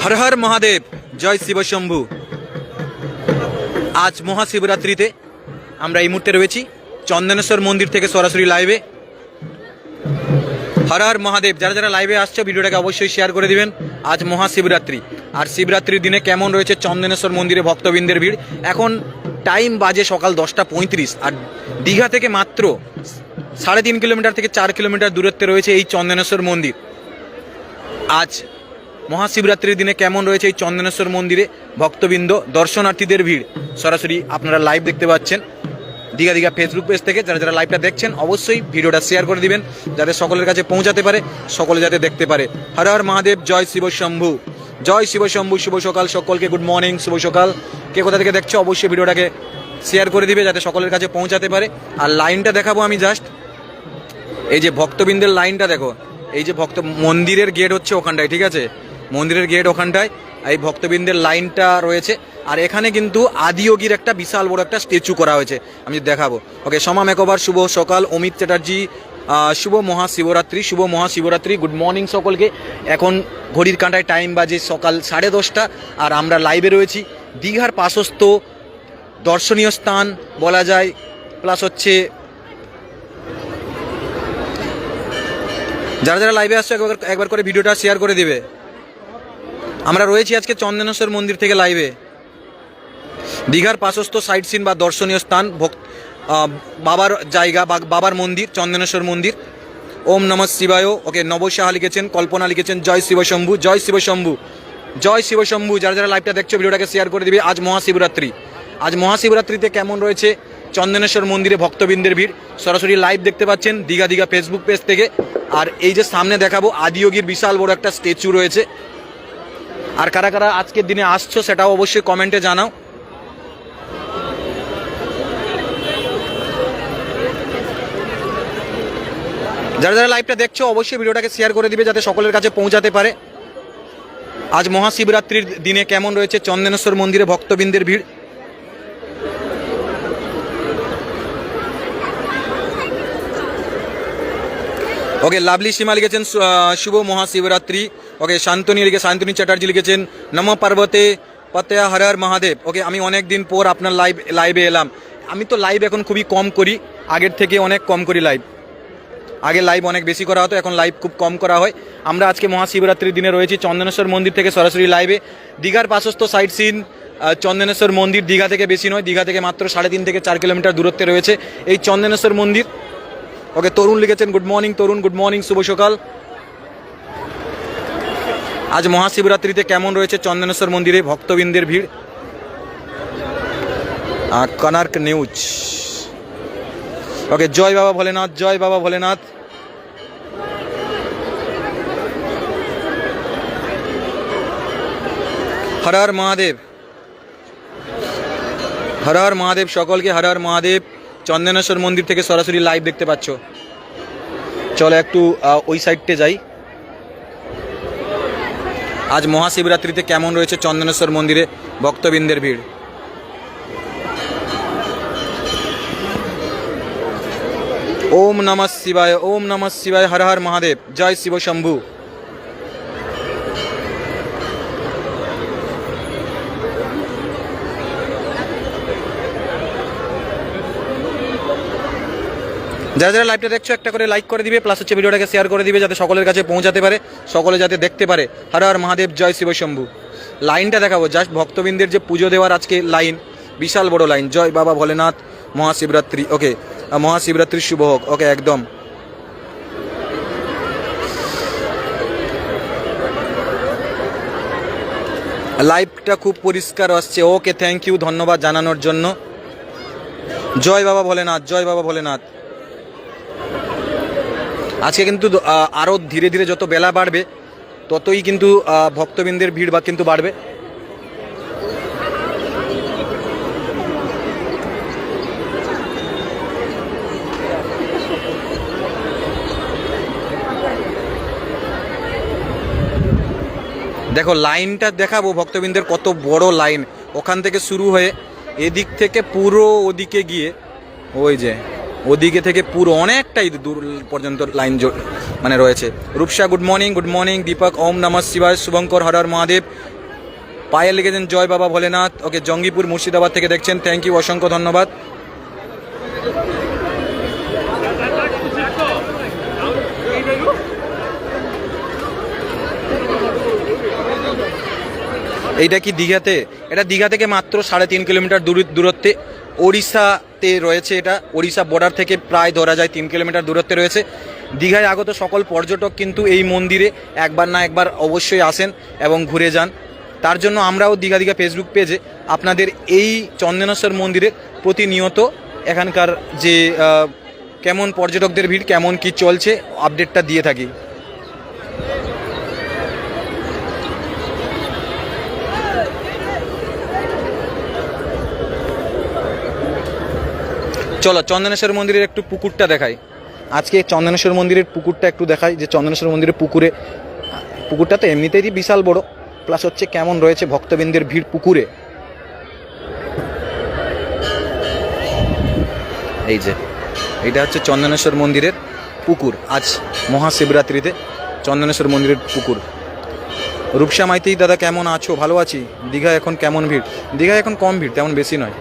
হর হর মহাদেব, জয় শিব শম্ভু। আজ মহাশিবরাত্রিতে আমরা এই মুহূর্তে রয়েছি চন্দনেশ্বর মন্দির থেকে সরাসরি লাইভে। হর হর মহাদেব। যারা যারা লাইভে আসছে ভিডিওটাকে অবশ্যই শেয়ার করে দিবেন। আজ মহাশিবরাত্রি, আর শিবরাত্রির দিনে কেমন রয়েছে চন্দনেশ্বর মন্দিরে ভক্তবৃন্দের ভিড়। এখন টাইম বাজে সকাল 10:35, আর দীঘা থেকে মাত্র 3.5 কিলোমিটার থেকে 4 কিলোমিটার দূরত্বে রয়েছে এই চন্দনেশ্বর মন্দির। আজ মহাশিবরাত্রির দিনে কেমন রয়েছে এই চন্দনেশ্বর মন্দিরে ভক্তবৃন্দ, দর্শনার্থীদের ভিড় সরাসরি আপনারা লাইভ দেখতে পাচ্ছেন দীঘা দীঘা ফেসবুক পেজ থেকে। যারা যারা লাইভটা দেখছেন অবশ্যই ভিডিওটা শেয়ার করে দিবেন, যাতে সকলের কাছে পৌঁছাতে পারে, সকলে যাতে দেখতে পারে। হর হর মহাদেব, জয় শিব শম্ভু, জয় শিব শম্ভু। শুভ সকাল সকলকে, গুড মর্নিং, শুভ সকাল। কে কোথা থেকে দেখছো অবশ্যই ভিডিওটাকে শেয়ার করে দিবে, যাতে সকলের কাছে পৌঁছাতে পারে। আর লাইনটা দেখাবো আমি জাস্ট, এই যে ভক্তবৃন্দের লাইনটা দেখো। এই যে মন্দিরের গেট হচ্ছে ওখানটায়, ঠিক আছে, মন্দিরের গেট ওখানটায় এই ভক্তবৃন্দের লাইনটা রয়েছে। আর এখানে কিন্তু আদিযোগীর একটা বিশাল বড় একটা স্ট্যাচু করা হয়েছে, আমি দেখাবো। ওকে, সমা মেকওভার, শুভ সকাল। অমিত চ্যাটার্জি, শুভ মহাশিবরাত্রি, শুভ মহাশিবরাত্রি, গুড মর্নিং সকলকে। এখন ঘড়ির কাঁটায় টাইম বাজে সকাল 10:30, আর আমরা লাইভে রয়েছি দীঘার পার্শ্বস্থ দর্শনীয় স্থান বলা যায়, প্লাস হচ্ছে যারা যারা লাইভে আসছে একবার করে ভিডিওটা শেয়ার করে দিবে। আমরা রয়েছি আজকে চন্দনেশ্বর মন্দির থেকে লাইভে, দীঘার পার্শ্বস্থ সাইট সিন বা দর্শনীয় স্থান, বাবার জায়গা বা বাবার মন্দির, চন্দনেশ্বর মন্দির। ওম নমঃ শিবায়। ওকে, নবশ সাহা লিখেছেন, কল্পনা লিখেছেন জয় শিব শম্ভু, জয় শিব শম্ভু, জয় শিব শম্ভু। যারা যারা লাইভটা দেখছো ভিডিওটাকে শেয়ার করে দিবে। আজ মহাশিবরাত্রি, আজ মহাশিবরাত্রিতে কেমন রয়েছে চন্দনেশ্বর মন্দিরে ভক্তবৃন্দের ভিড় সরাসরি লাইভ দেখতে পাচ্ছেন দীঘা দীঘা ফেসবুক পেজ থেকে। আর এই যে সামনে দেখাবো আদিযোগীর বিশাল বড় একটা স্ট্যাচু রয়েছে। আর কারা কারা আজকের দিনে আসছো সেটাও অবশ্যই কমেন্টে জানাও। যারা যারা লাইভটা দেখছো অবশ্যই ভিডিওটাকে শেয়ার করে দিবে, যাতে সকলের কাছে পৌঁছাতে পারে। আজ মহাশিবরাত্রির দিনে কেমন রয়েছে চন্দনেশ্বর মন্দিরে ভক্তবৃন্দের ভিড়। ওকে, লাভলি সীমা লিখেছেন শুভ মহাশিবরাত্রি। ওকে, শান্তনী চ্যাটার্জি লিখেছেন নম পার্বতে পতেয়া হর হর মহাদেব। ওকে, আমি অনেক দিন পর আপনার লাইভে এলাম। আমি তো লাইভ এখন খুবই কম করি, আগের থেকে অনেক কম করি লাইভ। আগে লাইভ অনেক বেশি করা হতো, এখন লাইভ খুব কম করা হয়। আমরা আজকে মহাশিবরাত্রির দিনে রয়েছি চন্দনেশ্বর মন্দির থেকে সরাসরি লাইভে। দীঘার পার্শ্বস্থ সাইট সিন চন্দনেশ্বর মন্দির, দীঘা থেকে বেশি নয়, দীঘা থেকে মাত্র 3.5 থেকে 4 কিলোমিটার দূরত্বে রয়েছে এই চন্দনেশ্বর মন্দির। ওকে, তরুণ লিখেছেন গুড মর্নিং, তরুণ গুড মর্নিং, শুভ সকাল। আজ মহাশিবরাত্রিতে কেমন রয়েছে চন্দনেশ্বর মন্দিরে ভক্তবৃন্দের ভিড়। কনার্ক নিউজ। ওকে, জয় বাবা ভোলেনাথ, জয় বাবা ভোলেনাথ। হর হর মহাদেব, হর হর মহাদেব সকলকে, হর হর মহাদেব। চন্দনেশ্বর মন্দির থেকে সরাসরি লাইভ দেখতে পাচ্ছ। চলো একটু ওই সাইডটে যাই। আজ মহাশিবরাত্রিতে কেমন রয়েছে চন্দনেশ্বর মন্দিরে ভক্তবৃন্দের ভিড়। ওম নমঃ শিবায়, ওম নমঃ শিবায়, হর হর মহাদেব, জয় শিব শম্ভু। যারা যারা লাইভটা দেখছো একটা করে লাইক করে দিবে, প্লাস হচ্ছে ভিডিওটাকে শেয়ার করে দিবে, যাতে সকলের কাছে পৌঁছাতে পারে, সকলে যাতে দেখতে পারে। হর হর মহাদেব, জয় শিব শম্ভু। লাইনটা দেখাবো জাস্ট, ভক্তবৃন্দের যে পুজো দেওয়ার আজকে লাইন, বিশাল বড় লাইন। জয় বাবা ভোলেনাথ, মহাশিবরাত্রি। ওকে, মহাশিবরাত্রি শুভ হোক। ওকে, একদম। লাইভটা খুব পরিষ্কার আসছে। ওকে, থ্যাংক ইউ, ধন্যবাদ জানানোর জন্য। জয় বাবা ভোলেনাথ, জয় বাবা ভোলেনাথ। আজকে কিন্তু আরও ধীরে ধীরে যত বেলা বাড়বে ততই কিন্তু ভক্তবৃন্দের ভিড় বা কিন্তু বাড়বে। দেখো লাইনটা দেখাবো ভক্তবৃন্দের, কত বড় লাইন। ওখান থেকে শুরু হয়ে এদিক থেকে পুরো ওদিকে গিয়ে ওই যে ওদিকে থেকে পুরো অনেকটাই দূর পর্যন্ত লাইন মানে রয়েছে। Rupsa good morning. দীপক ওম নমঃ শিবায়। শুভঙ্কর হর হর মহাদেব। পায়েল লিখেছেন জয় বাবা ভোলেনাথ। ওকে, জঙ্গিপুর মুর্শিদাবাদ থেকে দেখছেন, থ্যাংক ইউ, অসংখ্য ধন্যবাদ। এইটা কি দীঘাতে? এটা দীঘা থেকে মাত্র 3.5 কিলোমিটার দূরত্বে ওড়িশাতে রয়েছে। এটা ওড়িশা বর্ডার থেকে প্রায় ধরা যায় 3 কিলোমিটার দূরত্বে রয়েছে। দীঘায় আগত সকল পর্যটক কিন্তু এই মন্দিরে একবার না একবার অবশ্যই আসেন এবং ঘুরে যান। তার জন্য আমরাও দীঘা ফেসবুক পেজে আপনাদের এই চন্দনেশ্বর মন্দিরের প্রতিনিয়ত এখানকার যে কেমন পর্যটকদের ভিড়, কেমন কি চলছে, আপডেটটা দিয়ে থাকি। চলো চন্দনেশ্বর মন্দিরের একটু পুকুরটা দেখাই। আজকে চন্দনেশ্বর মন্দিরের পুকুরটা একটু দেখাই, যে চন্দনেশ্বর মন্দিরের পুকুরটা তো এমনিতেই বিশাল বড়, প্লাস হচ্ছে কেমন রয়েছে ভক্তবৃন্দের ভিড় পুকুরে। এই যে এইটা হচ্ছে চন্দনেশ্বর মন্দিরের পুকুর। আজ মহাশিবরাত্রিতে চন্দনেশ্বর মন্দিরের পুকুর। রূপসা মাইতি দাদা কেমন আছো? ভালো আছি। দীঘা এখন কেমন ভিড়? দীঘা এখন কম ভিড়, তেমন বেশি নয়।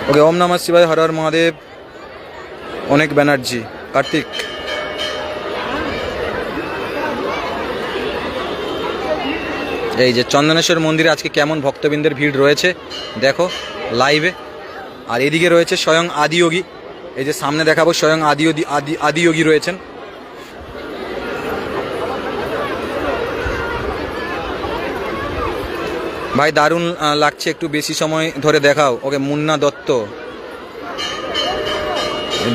ওকে, ওম নমঃ শিবায়, হর হর মহাদেব। অনেক ব্যানার্জি, কার্তিক। এই যে চন্দনেশ্বর মন্দিরে আজকে কেমন ভক্তবৃন্দের ভিড় রয়েছে দেখো লাইভে। আর এদিকে রয়েছে স্বয়ং আদিযোগী। এই যে সামনে দেখাবো, স্বয়ং আদিযোগী রয়েছেন। ভাই দারুণ লাগছে, একটু বেশি সময় ধরে দেখাও। ওকে, মুন্না দত্ত।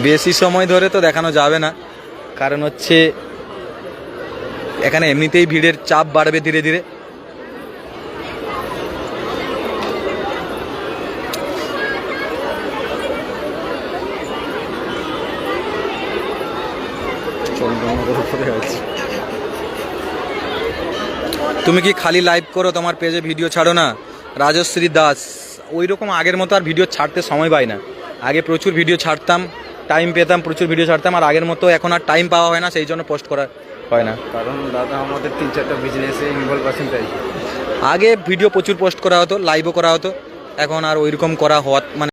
বেশি সময় ধরে তো দেখানো যাবে না, কারণ হচ্ছে এখানে এমনিতেই ভিড়ের চাপ বাড়বে ধীরে ধীরে। তুমি কি খালি লাইভ করো, তোমার পেজে ভিডিও ছাড়ো না? রাজশ্রী দাস। ওই রকম আগের মতো আর ভিডিও ছাড়তে সময় পাই না। আগে প্রচুর ভিডিও ছাড়তাম, টাইম পেতাম, প্রচুর ভিডিও ছাড়তাম। আর আগের মতো এখন আর টাইম পাওয়া হয় না, সেই জন্য পোস্ট করা হয় না। কারণ দাদা আমাদের 3-4টা বিজনেসে ইনভলভ আছেন তাই। আগে ভিডিও প্রচুর পোস্ট করা হতো, লাইভও করা হতো। এখন আর ওইরকম করা হওয়া মানে